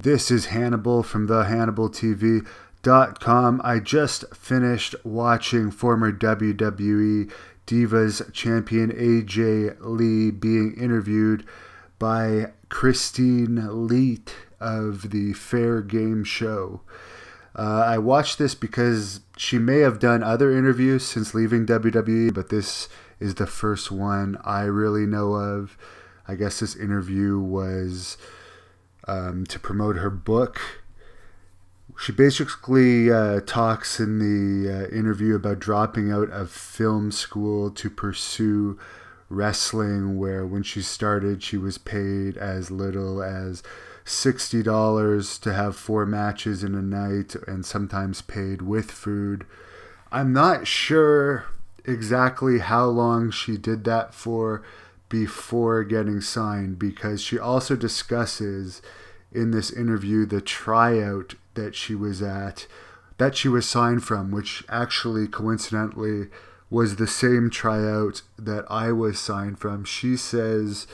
This is Hannibal from the Hannibal TV.com. I just finished watching former WWE Divas champion AJ Lee being interviewed by Kristine Leaht of the Fair Game show. I watched this because she may have done other interviews since leaving WWE, but this is the first one I really know of. I guess this interview was to promote her book. She basically talks in the interview about dropping out of film school to pursue wrestling, where when she started she was paid as little as $60 to have 4 matches in a night, and sometimes paid with food. I'm not sure exactly how long she did that for before getting signed, because she also discusses in this interview the tryout that she was at, that she was signed from, which actually coincidentally was the same tryout that I was signed from. She says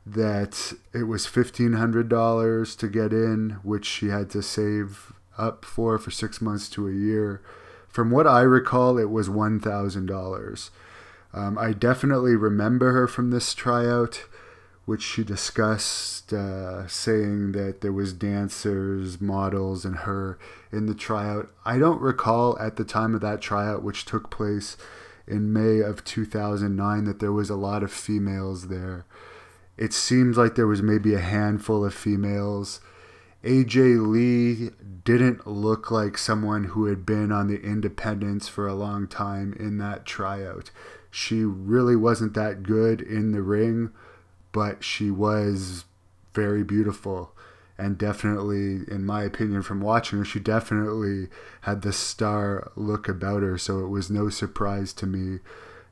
that it was $1,500 to get in, which she had to save up for 6 months to a year. From what I recall, it was $1,000. I definitely remember her from this tryout, which she discussed, saying that there was dancers, models, and her in the tryout. I don't recall at the time of that tryout, which took place in May of 2009, that there was a lot of females there. It seems like there was maybe a handful of females. AJ Lee didn't look like someone who had been on the independents for a long time in that tryout. She really wasn't that good in the ring, but she was very beautiful, and definitely, in my opinion, from watching her, she definitely had the star look about her, so it was no surprise to me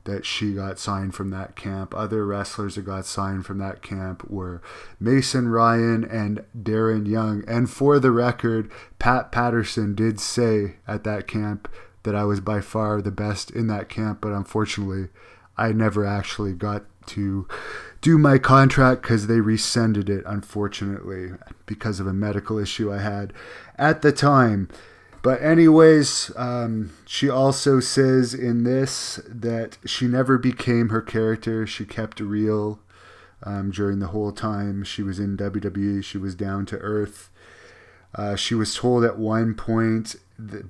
that she got signed from that camp. Other wrestlers that got signed from that camp were Mason Ryan and Darren Young. And for the record, Pat Patterson did say at that camp that I was by far the best in that camp, but unfortunately, I never actually got to do my contract because they rescinded it, unfortunately, because of a medical issue I had at the time. But anyways, she also says in this that she never became her character. She kept real during the whole time she was in WWE. She was down to earth. She was told at one point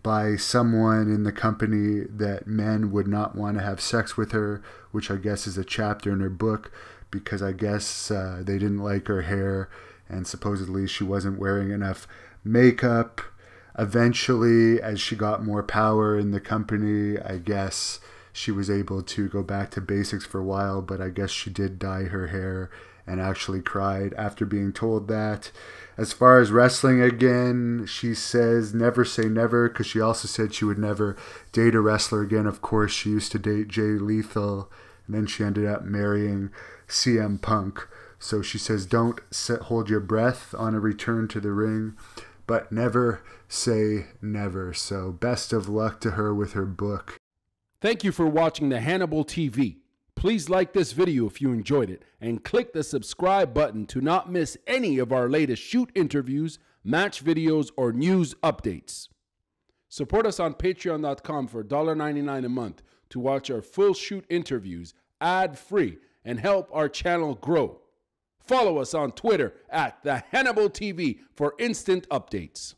by someone in the company that men would not want to have sex with her, which I guess is a chapter in her book, because I guess they didn't like her hair, and supposedly she wasn't wearing enough makeup. Eventually, as she got more power in the company, I guess she was able to go back to basics for a while, but I guess she did dye her hair and actually cried after being told that. As far as wrestling again, she says never say never, because she also said she would never date a wrestler again. Of course, she used to date Jay Lethal, and then she ended up marrying CM Punk. So she says don't hold your breath on a return to the ring, but never say never. So best of luck to her with her book. Thank you for watching the Hannibal TV. Please like this video if you enjoyed it, and click the subscribe button to not miss any of our latest shoot interviews, match videos, or news updates. Support us on patreon.com for $1.99 a month to watch our full shoot interviews ad-free and help our channel grow. Follow us on Twitter at the Hannibal TV for instant updates.